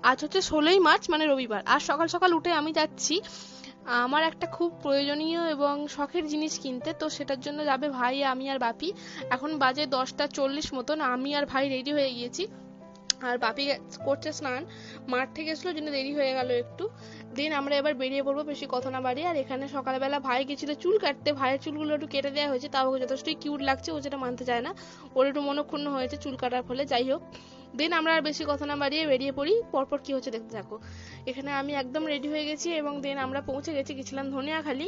আজ হচ্ছে 16ই মার্চ, মানে রবিবার। আর সকাল সকাল উঠে আমি যাচ্ছি আমার একটা খুব প্রয়োজনীয় এবং শখের জিনিস কিনতে। তো সেটার জন্য যাবে ভাই, আমি আর বাপি। এখন বাজে 10টা 40 মতন। আমি আর ভাই রেডি হয়ে গিয়েছি, আর বাপি করছে স্নান। মাঠ থেকে এসলো, জন্য দেরি হয়ে গেল একটু। দেন আমরা এবার বেরিয়ে পড়বো, বেশি কথা না বাড়িয়ে। আর এখানে সকালবেলা ভাই গেছিল চুল কাটতে, ভাইয়ের চুলগুলো একটু কেটে দেওয়া হয়েছে, তাও যথেষ্টই কিউট লাগছে, ও যেটা মানতে চায় না। ওর একটু মনক্ষুণ্ণ হয়েছে চুল কাটার ফলে, যাই হোক। দেন আমরা আর বেশি কথা না বাড়িয়ে বেরিয়ে পড়ি, পরপর কি হচ্ছে দেখতে থাকো। এখানে আমি একদম রেডি হয়ে গেছি এবং দেন আমরা পৌঁছে গেছিলাম ধনিয়াখালি।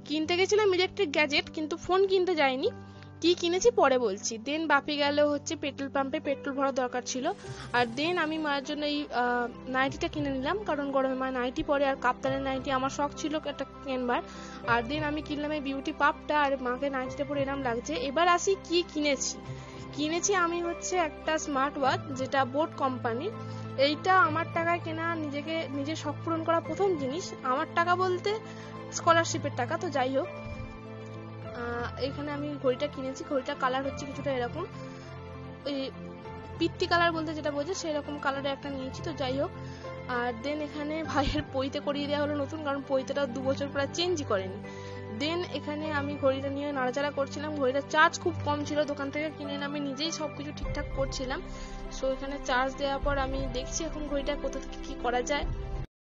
কিনতে গেছিলাম ইলেকট্রিক গ্যাজেট, কিন্তু ফোন কিনতে যাইনি। কি কিনেছি পরে বলছি। দেন বাপি গেল হচ্ছে পেট্রোল পাম্পে, পেট্রোল ভরার দরকার ছিল। আর দেন আমি মায়ের জন্য এই নাইটিটা কিনে নিলাম, কারণ গরমে মা নাইটি পরে, আর কাপ্তানের নাইটি আমার শখ ছিল একটা কেনবার। আর দেন আমি কিনলাম এই বিউটি পাপটা, আর মাকে নাইটিটা পরে এরম লাগছে। এবার আসি কি কিনেছি। কিনেছি আমি হচ্ছে একটা স্মার্ট ওয়াচ, যেটা বোট কোম্পানির। এইটা আমার টাকায় কেনা, নিজের শখ পূরণ করা প্রথম জিনিস। আমার টাকা বলতে স্কলারশিপের টাকা। তো যাই হোক, এখানে আমি ঘড়িটা কিনেছি। ঘড়িটার কালার হচ্ছে কিছুটা এরকম, এই পিত্তি কালার বলতে যেটা বোঝে সেরকম কালারে একটা নিয়েছি। তো যাই হোক, আর দেন এখানে ভাইয়ের পৈতে করিয়ে দেওয়া হলো নতুন, কারণ পৈতেটা 2 বছর প্রায় চেঞ্জই করেনি। দেন এখানে আমি ঘড়িটা নিয়ে নাড়াচাড়া করছিলাম। ঘড়িটার চার্জ খুব কম ছিল, দোকান থেকে কিনে এনে আমি নিজেই সবকিছু ঠিকঠাক করছিলাম। সো এখানে চার্জ দেওয়ার পর আমি দেখছি এখন ঘড়িটা কোথা থেকে কি করা যায়।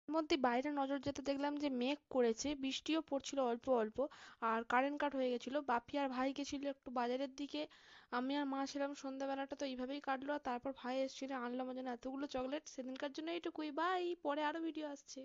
এর মধ্যে বাইরে নজর যেতে দেখলাম যে মেঘ করেছে, বৃষ্টিও পড়ছিল অল্প অল্প। আর কারেন্ট কাট হয়ে গেছিল। বাপি আর ভাই গেছিল একটু বাজারের দিকে, আমি আর মা ছিলাম সন্ধ্যাবেলাটা। তো এইভাবেই কাটলো। আর তারপর ভাই এসেছিল, আনলো আমার জন্য এতগুলো চকলেট। সেদিনকার জন্য এইটুকুই। বাই, পরে আরো ভিডিও আসছে।